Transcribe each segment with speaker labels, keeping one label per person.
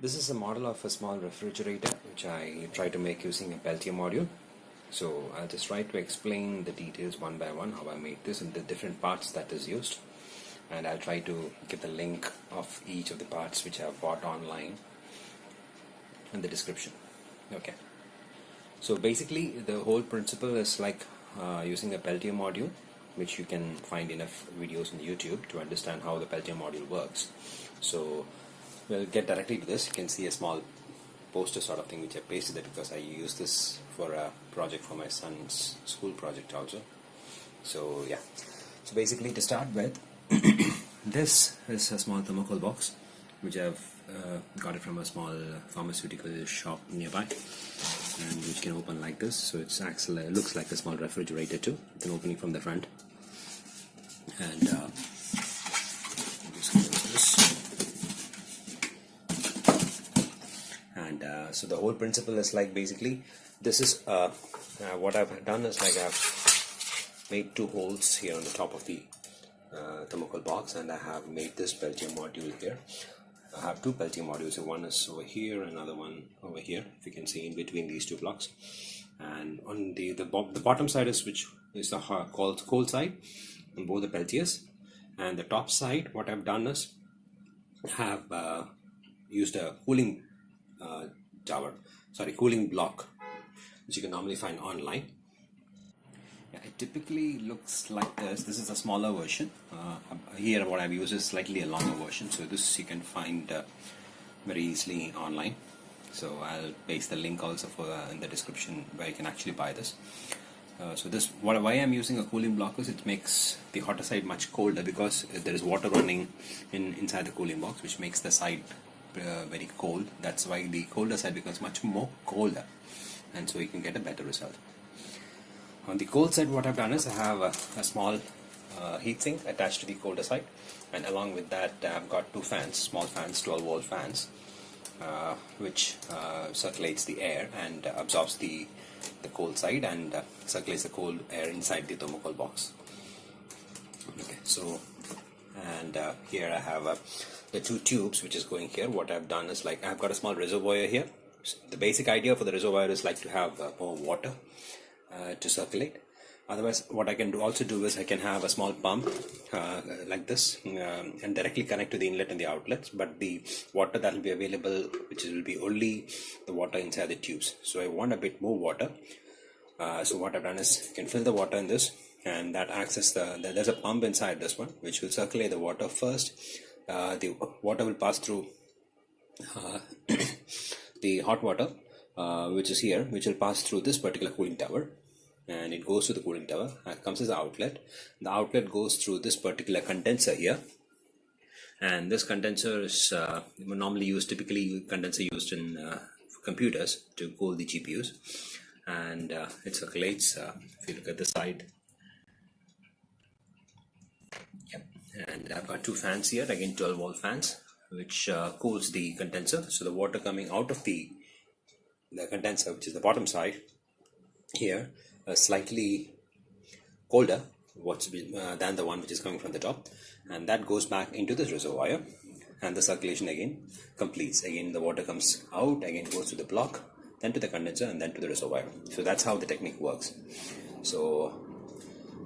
Speaker 1: This is a model of a small refrigerator which I try to make using a Peltier module. So I'll just try to explain the details one by one, how I made this and the different parts that is used. And I'll try to give the link of each of the parts which I've bought online in the description. Okay. So basically the whole principle is like using a Peltier module, which you can find enough videos on YouTube to understand how the Peltier module works. So we'll get directly to this. You can see a small poster sort of thing which I pasted there because I use this for a project for my son's school project also. So yeah, so basically to start with, this is a small thermocol box which I've got it from a small pharmaceutical shop nearby, and which can open like this. So it actually looks like a small refrigerator too. It's an opening from the front, and just close this. And so the whole principle is like basically this is what I've done is like I've made two holes here on the top of the thermocol box, and I have made this Peltier module here. I have two Peltier modules, so one is over here, another one over here, if you can see in between these two blocks. And on the bottom side is which is the cold side on both the Peltiers, and the top side what I've done is have used a cooling cooling block, which you can normally find online. Yeah, it typically looks like this. This is a smaller version. Here what I've used is slightly a longer version, so this you can find very easily online. So I'll paste the link also for in the description where you can actually buy this. So this why I'm using a cooling block is it makes the hotter side much colder because there is water running inside the cooling box, which makes the side very cold. That's why the colder side becomes much more colder, and so you can get a better result. On the cold side, what I've done is I have a small heatsink attached to the colder side, and along with that I've got two fans, small fans, 12-volt fans, which circulates the air and absorbs the cold side and circulates the cold air inside the thermocol box. Okay, so and here I have the two tubes which is going here. What I've done is like I've got a small reservoir here. So the basic idea for the reservoir is like to have more water to circulate. Otherwise what I can also do is I can have a small pump like this and directly connect to the inlet and the outlets, but the water that will be available, which will be only the water inside the tubes. So I want a bit more water. So what I've done is I can fill the water in this, and that acts as there's a pump inside this one which will circulate the water first. The water will pass through the hot water which is here, which will pass through this particular cooling tower, and it goes to the cooling tower and comes as an outlet. The outlet goes through this particular condenser here, and this condenser is normally used, typically condenser used in computers to cool the GPUs, and it circulates. If you look at the side, yep. And I've got two fans here, again 12-volt fans, which cools the condenser. So the water coming out of the condenser, which is the bottom side here, slightly colder than the one which is coming from the top, and that goes back into this reservoir, and the circulation again completes. Again the water comes out, again goes to the block, then to the condenser, and then to the reservoir. So that's how the technique works. So,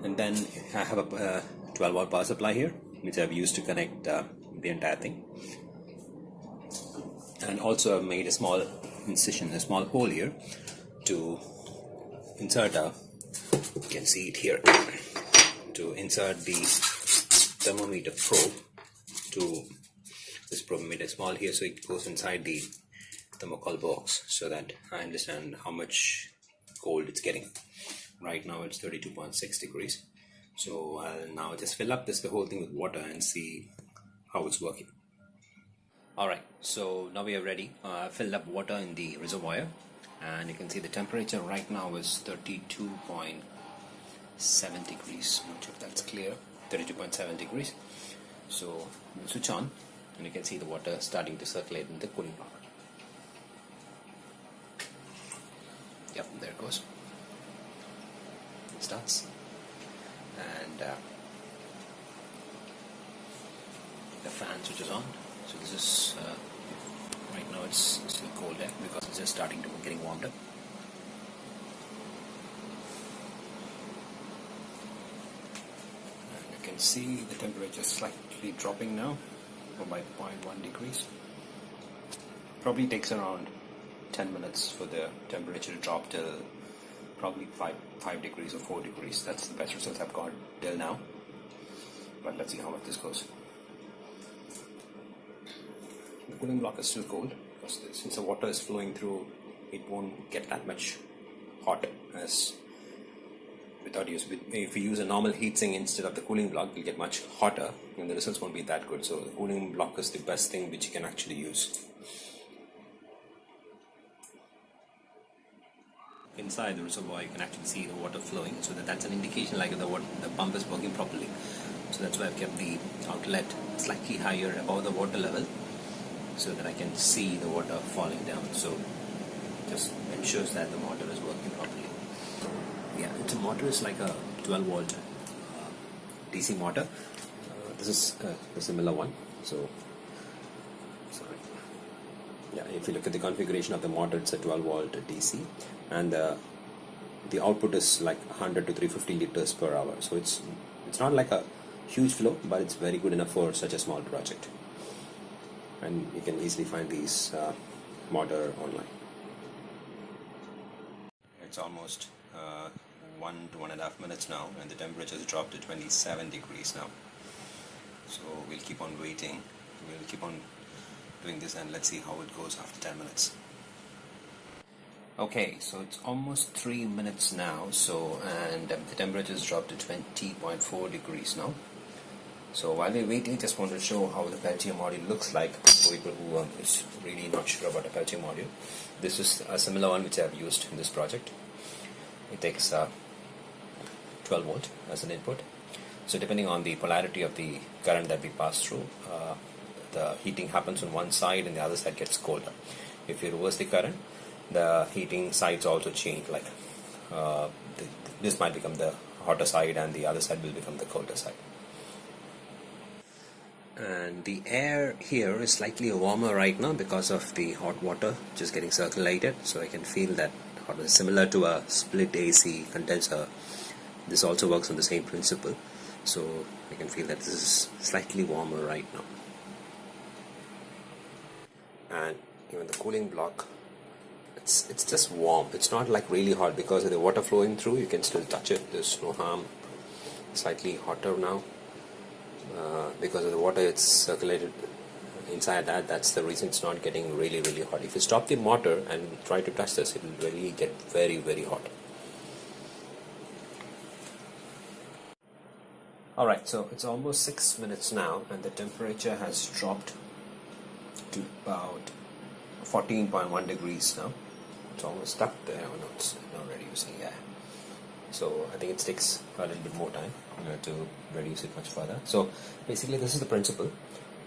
Speaker 1: and then I have a 12-volt power supply here, which I've used to connect the entire thing, and also I've made a small incision, a small hole here to insert you can see it here, to insert the thermometer probe. To this probe made a small here, so it goes inside the thermocol box so that I understand how much cold it's getting. Right now it's 32.6 degrees. So I'll now just fill up the whole thing with water and see how it's working. Alright, so now we are ready. I filled up water in the reservoir, and you can see the temperature right now is 32.7 degrees. I'm not sure if that's clear. 32.7 degrees. So we'll switch on, and you can see the water starting to circulate in the cooling block. Yep, there it goes. It starts. And the fan switches on. So this is Right now it's still cold there because it's just starting to getting warmed up. And you can see the temperature slightly dropping now by 0.1 degrees. Probably takes around 10 minutes for the temperature to drop till probably 5 degrees or 4 degrees. That's the best results I've got till now. But let's see how much this goes. The cooling block is still cold because since the water is flowing through, it won't get that much hot as without use. If we use a normal heatsink instead of the cooling block, it'll get much hotter and the results won't be that good. So the cooling block is the best thing which you can actually use. Inside the reservoir you can actually see the water flowing, so that's an indication like the pump is working properly. So that's why I've kept the outlet slightly higher above the water level so that I can see the water falling down. So just ensures that the motor is working properly. Yeah, the motor is like a 12 volt DC motor. This is a similar one. So sorry. Yeah, if you look at the configuration of the motor, it's a 12 volt DC, and the output is like 100 to 350 liters per hour. So it's not like a huge flow, but it's very good enough for such a small project. And you can easily find these motor online. It's almost 1 to 1.5 minutes now, and the temperature has dropped to 27 degrees now. So we'll keep on waiting. We'll keep on doing this and let's see how it goes after 10 minutes. Okay, so it's almost 3 minutes now, and the temperature has dropped to 20.4 degrees now. So while we're waiting, just want to show how the Peltier module looks like for people who is really not sure about a Peltier module. This is a similar one which I've used in this project. It takes 12 volt as an input. So depending on the polarity of the current that we pass through, the heating happens on one side and the other side gets colder. If you reverse the current, the heating sides also change, like this might become the hotter side and the other side will become the colder side. And the air here is slightly warmer right now because of the hot water just getting circulated, so I can feel that hot is similar to a split AC condenser. This also works on the same principle, so I can feel that this is slightly warmer right now. And even the cooling block, it's just warm. It's not like really hot because of the water flowing through. You can still touch it. There's no harm. Slightly hotter now because of the water. It's circulated inside that. That's the reason it's not getting really hot. If you stop the motor and try to touch this, it will really get very hot. Alright, so it's almost 6 minutes now and the temperature has dropped to about 14.1 degrees now. It's almost stuck there. Oh, no, it's not reducing. Yeah. So I think it takes a little bit more time to reduce it much further. So basically this is the principle.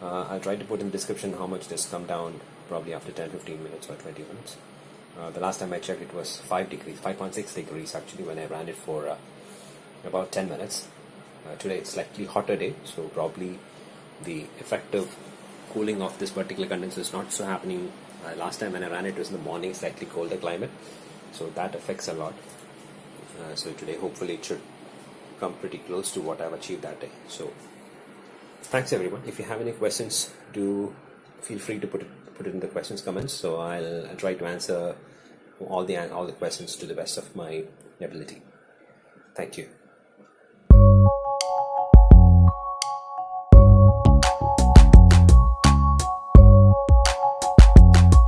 Speaker 1: I'll try to put in the description how much this come down probably after 10-15 minutes or 20 minutes. The last time I checked it was 5.6 degrees actually when I ran it for about 10 minutes. Today it's slightly hotter day, so probably the effective cooling of this particular condenser is not so happening. Last time when I ran it was in the morning, slightly colder climate, so that affects a lot. So today hopefully it should come pretty close to what I've achieved that day. So thanks everyone. If you have any questions, do feel free to put it in the questions comments. So I'll try to answer all the questions to the best of my ability. Thank you.